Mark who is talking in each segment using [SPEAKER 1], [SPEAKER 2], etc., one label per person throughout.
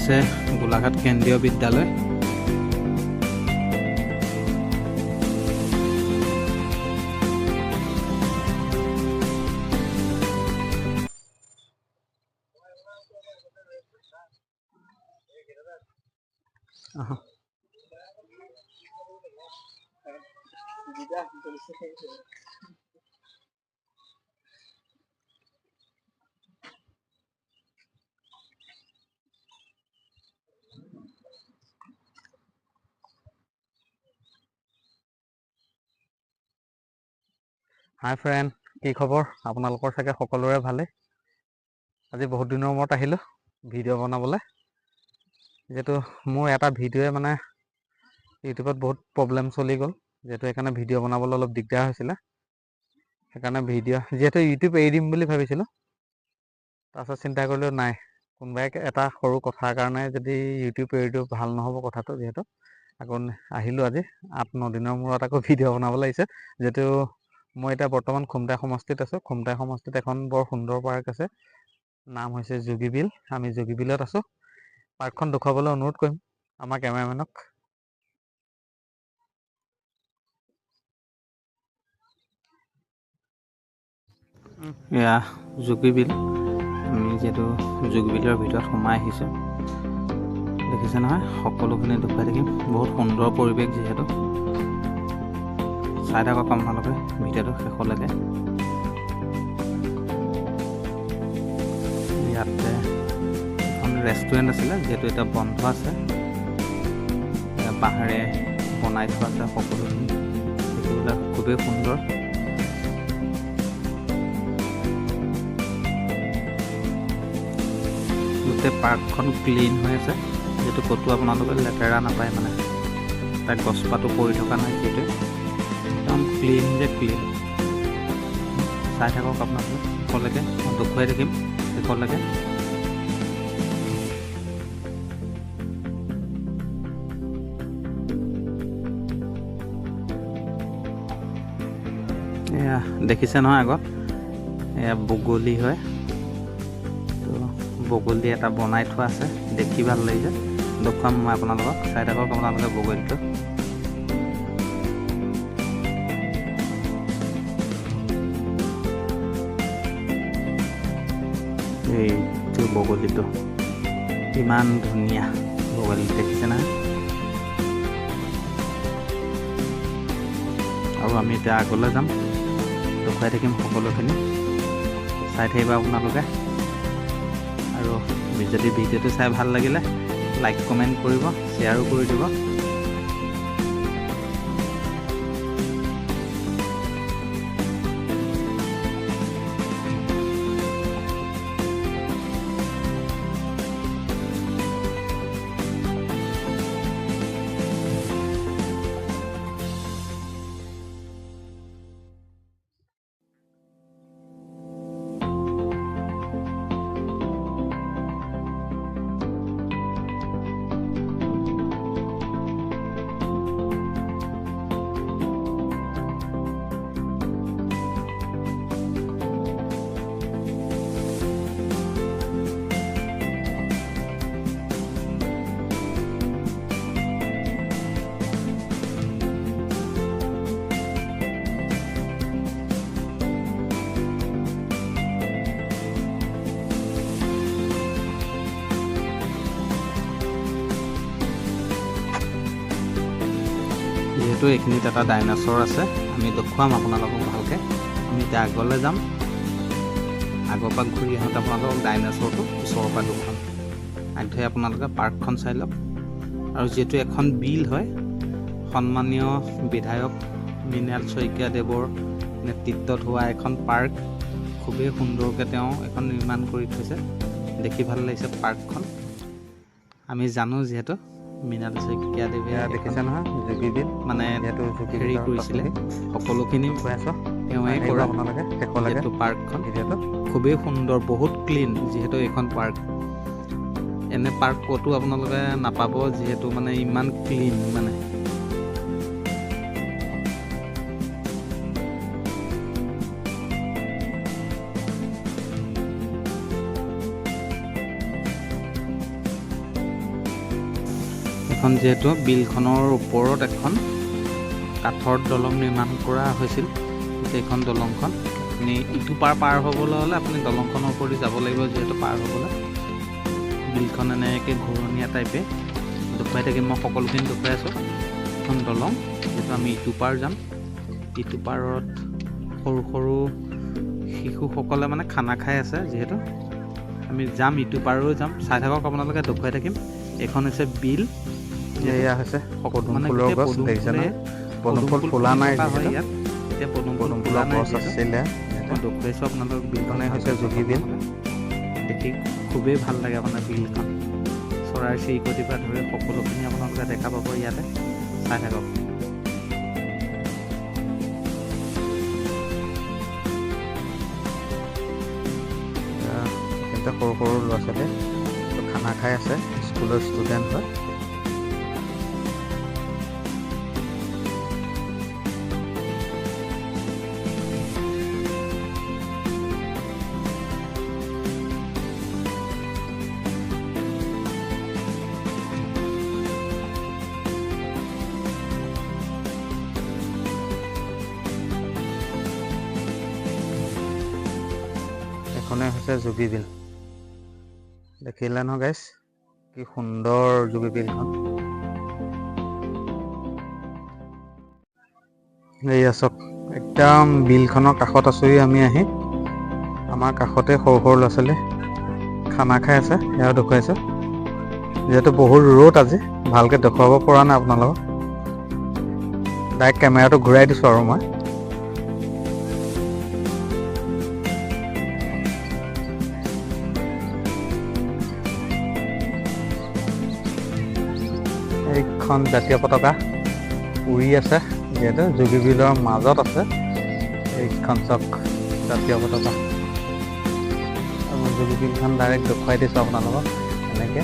[SPEAKER 1] আছে গোলাঘাট কেন্দ্ৰীয় বিদ্যালয়। হাই ফ্ৰেণ্ড, কি খবৰ? আপোনালোকৰ চাগে সকলোৰে ভালেই। আজি বহুত দিনৰ মূৰত আহিলোঁ ভিডিঅ' বনাবলৈ। যিহেতু মোৰ এটা ভিডিঅ'য়ে মানে ইউটিউবত বহুত প্ৰব্লেম চলি গ'ল, যিহেতু সেইকাৰণে ভিডিঅ' বনাবলৈ অলপ দিগদাৰ হৈছিলে। সেইকাৰণে যিহেতু ইউটিউব এৰি দিম বুলি ভাবিছিলোঁ, তাৰপিছত চিন্তা কৰিলোঁ নাই, কোনোবাই এটা সৰু কথাৰ কাৰণে যদি ইউটিউব এৰি দিওঁ ভাল নহ'ব কথাটো। যিহেতু আকৌ আহিলোঁ আজি 8-9 দিনৰ মূৰত আকৌ ভিডিঅ' বনাবলৈ আহিছে। যিহেতু মই এতিয়া বৰ্তমান খুমটাই সমষ্টিত আছোঁ। খুমটাই সমষ্টিত এখন বৰ সুন্দৰ পাৰ্ক আছে, নাম হৈছে যোগীবিল। আমি যোগীবিলত আছোঁ। পাৰ্কখন দেখুৱাবলৈ অনুৰোধ কৰিম আমাৰ কেমেৰামেনক। এয়া যোগীবিল। আমি যিহেতু যোগীবিলৰ ভিতৰত সোমাই আহিছোঁ, দেখিছে নহয়, সকলোখিনি দেখুৱাই থাকিম। বহুত সুন্দৰ পৰিৱেশ, যিহেতু চাই থাকক আপোনালোকে ভিডিঅ'টো শেষলৈকে। ইয়াতে এখন ৰেষ্টুৰেণ্ট আছিলে, যিহেতু এতিয়া বন্ধ আছে। বাঁহেৰে বনাই থোৱা আছে, সকলোখিনি দেখিবলৈ খুবেই সুন্দৰ। গোটেই পাৰ্কখন ক্লিন হৈ আছে, যিহেতু ক'তো আপোনালোকে লেতেৰা নাপায়। মানে তাত গছপাতো পৰি থকা নাই, সেইটোৱে একদম ক্লিন যে ক্লিন। চাই থাকক আপোনালোকে শেষলৈকে, মই দেখুৱাই থাকিম শেষলৈকে। এয়া দেখিছে নহয় আগত, এয়া বগলী হয়। তো বগলী এটা বনাই থোৱা আছে, দেখি ভাল লাগিছে। দেখুৱাম মই আপোনালোকক, চাই থাকক আপোনালোকে বগলীটো। এইটো বগলীটো ইমান ধুনীয়া বগলী, দেখিছে না? আৰু আমি এতিয়া আগলৈ যাম, দেখুৱাই থাকিম সকলোখিনি। চাই থাকিব আপোনালোকে। আৰু যদি ভিডিঅ'টো চাই ভাল লাগিলে লাইক কমেণ্ট কৰিব, শ্বেয়াৰো কৰি দিব। যিহেতু এইখিনিত এটা ডাইনাছৰ আছে, আমি দেখুৱাম আপোনালোকক ভালকৈ। আমি এতিয়া আগলৈ যাম, আগৰ পৰা ঘূৰি আহোঁতে আপোনালোকক ডাইনাছৰটো ওচৰৰ পৰা দেখুৱাম। আগধৰি আপোনালোকে পাৰ্কখন চাই লওক। আৰু যিহেতু এখন বিল হয়, সন্মানীয় বিধায়ক মৃণাল শইকীয়াদেৱৰ নেতৃত্বত হোৱা এখন পাৰ্ক। খুবেই সুন্দৰকৈ তেওঁ এখন নিৰ্মাণ কৰি থৈছে, দেখি ভাল লাগিছে পাৰ্কখন। আমি জানো যিহেতু মৃণাল শইকীয়াদেৱে
[SPEAKER 2] দেখিছে নহয় যোগীবিল,
[SPEAKER 1] মানে হেৰি কৰিছিলে, সকলোখিনি তেওঁৱে কৰা।
[SPEAKER 2] আপোনালোকে শেষলৈকে
[SPEAKER 1] যিহেতু পাৰ্কখন খুবেই সুন্দৰ, বহুত ক্লিন। যিহেতু এইখন পাৰ্ক, এনে পাৰ্ক ক'তো আপোনালোকে নাপাব, যিহেতু মানে ইমান ক্লিন। মানে এইখন যিহেতু বিলখনৰ ওপৰত এখন কাঠৰ দলং নিৰ্মাণ কৰা হৈছিল। এইখন দলংখন আপুনি ইটো পাৰ হ'বলৈ হ'লে আপুনি দলংখনৰ ওপৰেদি যাব লাগিব, যিহেতু পাৰ হ'বলৈ বিলখন এনেকৈ ঘূৰণীয়া টাইপে দেখুৱাই থাকিম। মই সকলোখিনি দেখুৱাই আছোঁ। এখন দলং, যিহেতু আমি ইটো পাৰ যাম। ইটো পাৰত সৰু সৰু শিশুসকলে মানে খানা খাই আছে, যিহেতু আমি যাম ইটো পাৰো যাম। চাই থাকক, আপোনালোকে দেখুৱাই থাকিম। এইখন হৈছে বিল।
[SPEAKER 2] এয়া হৈছে পদুম
[SPEAKER 1] মানে
[SPEAKER 2] ফুলৰ গছ, দেখিছে ন? পদুম ফুল ফুলা নাই
[SPEAKER 1] হয় ইয়াত। এতিয়া পদুম ফুল
[SPEAKER 2] ফুলৰ গছ আছিলে।
[SPEAKER 1] মই দেখুৱাইছোঁ আপোনালোকক।
[SPEAKER 2] বিলখনে হৈছে যোগী বিল।
[SPEAKER 1] দেখি খুবেই ভাল লাগে আপোনাৰ বিলখন। চৰাই চিৰিকটিৰ পৰা ধৰি সকলোখিনি আপোনালোকে দেখা পাব ইয়াতে। চাই থাকক।
[SPEAKER 2] সৰু সৰু ল'ৰা ছোৱালী খানা খাই আছে, স্কুলৰ ষ্টুডেণ্ট হয়। এখনে হৈছে যোগী বিল। দেখিলে নহয় গাইছ, কি সুন্দৰ যোগী বিলখন। এইয়া চাওক, একদম বিলখনৰ কাষত আছোহি আমি আহি। আমাৰ কাষতে সৰু সৰু ল'ৰা ছোৱালী খানা খাই আছে, সেয়াও দেখুৱাইছোঁ। যিহেতু বহুত ৰ'দ আজি, ভালকৈ দেখুৱাব পৰা নাই আপোনালোকক। ডাইৰেক্ট কেমেৰাটো ঘূৰাই দিছোঁ আৰু মই। এইখন জাতীয় পতাকা উৰি আছে, যিহেতু যোগী বিলৰ মাজত আছে। এইখন চাওক, জাতীয় পতাকা। আৰু যোগী বিলখন ডাইৰেক্ট দেখুৱাই দিছোঁ আপোনালোকক। এনেকৈ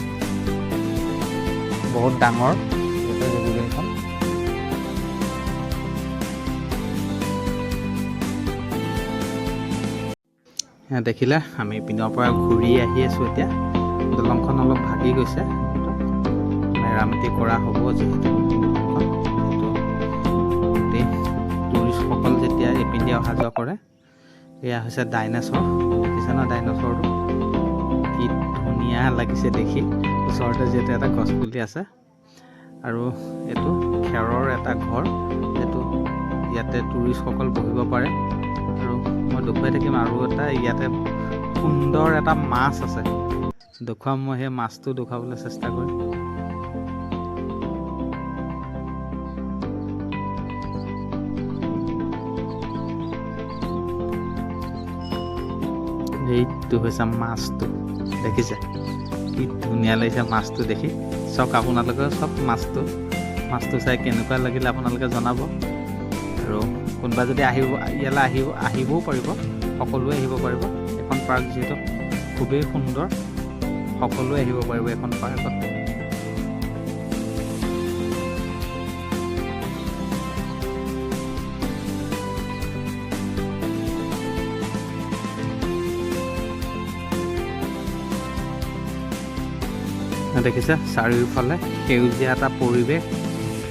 [SPEAKER 2] বহুত ডাঙৰ যোগী বিলখন।
[SPEAKER 1] দেখিলে, আমি পিনৰ পৰা ঘূৰি আহি আছোঁ এতিয়া। দলংখন অলপ ভাগি গৈছে, মেৰামতি কৰা হ'ব। যিহেতু গোটেই টুৰিষ্টসকল যেতিয়া এইপিনে অহা যোৱা কৰে। এয়া হৈছে ডাইনাছৰ। দেখিছে ন ডাইনাছৰটো? কি ধুনীয়া লাগিছে দেখি। ওচৰতে যিহেতু এটা গছপুলি আছে, আৰু এইটো খেৰৰ এটা ঘৰ, যিহেতু ইয়াতে টুৰিষ্টসকল বহিব পাৰে। আৰু মই দেখুৱাই থাকিম আৰু এটা ইয়াতে সুন্দৰ এটা মাছ আছে, দেখুৱাম। মই সেই মাছটো দেখুৱাবলৈ চেষ্টা কৰিম। এইটো হৈছে মাছটো, দেখিছে কি ধুনীয়া লাগিছে মাছটো দেখি। চাওক আপোনালোকে চব মাছটো চাই কেনেকুৱা লাগিলে আপোনালোকে জনাব। আৰু কোনোবা যদি ইয়ালৈ আহিবও পাৰিব, সকলোৱে আহিব পাৰিব। এখন পাৰ্ক যিহেতু খুবেই সুন্দৰ, সকলোৱে আহিব পাৰিব এখন পাৰ্কত। দেখিছে চাৰিওফালে সেউজীয়া এটা পৰিৱেশ,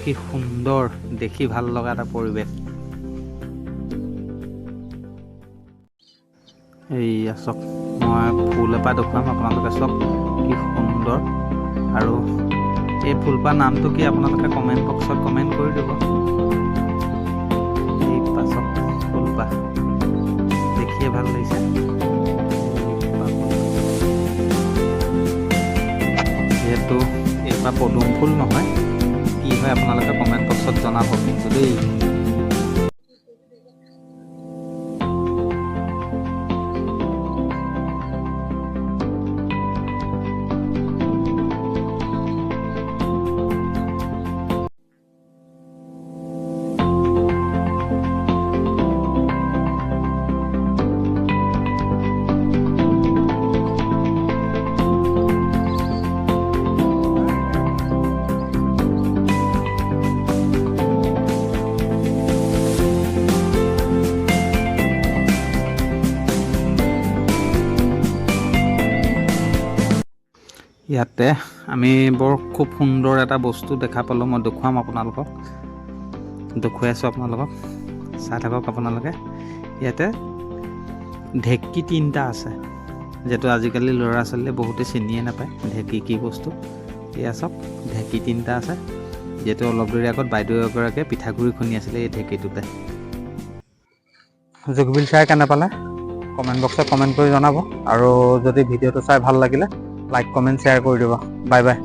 [SPEAKER 1] কি সুন্দৰ দেখি ভাল লগা এটা পৰিৱেশ। এইয়া চাওক, মই ফুল এপাহ দেখুৱাম আপোনালোকে চাওক কি সুন্দৰ। আৰু এই ফুলপাহ নামটো কি আপোনালোকে কমেণ্ট বক্সত কমেণ্ট কৰি দিব। এই পাছত ফুলপাহ দেখিয়ে ভাল লাগিছে। যিহেতু এইপাহ পদুম ফুল নহয়, কি হয় আপোনালোকে কমেণ্ট বক্সত জনাব কিন্তু দেই। ইয়াতে আমি বৰ খুব সুন্দৰ এটা বস্তু দেখা পালোঁ। মই দেখুৱাম আপোনালোকক, দেখুৱাই আছোঁ আপোনালোকক, চাই থাকক আপোনালোকে। ইয়াতে ঢেঁকী 3টা আছে, যিহেতু আজিকালি ল'ৰা ছোৱালীয়ে বহুতে চিনিয়ে নাপায় ঢেঁকী কি বস্তু। এয়া চাওক, ঢেঁকী 3টা আছে, যিহেতু অলপ দেৰি আগত বাইদেউ এগৰাকীয়ে পিঠাগুড়ি খুন্দি আছিলে এই ঢেঁকীটোতে। জুগবিল চাই কেনে পালে কমেণ্ট বক্সত কমেণ্ট কৰি জনাব, আৰু যদি ভিডিঅ'টো চাই ভাল লাগিলে লাইক কমেণ্ট শ্বেয়াৰ কৰি দিব। Bye bye.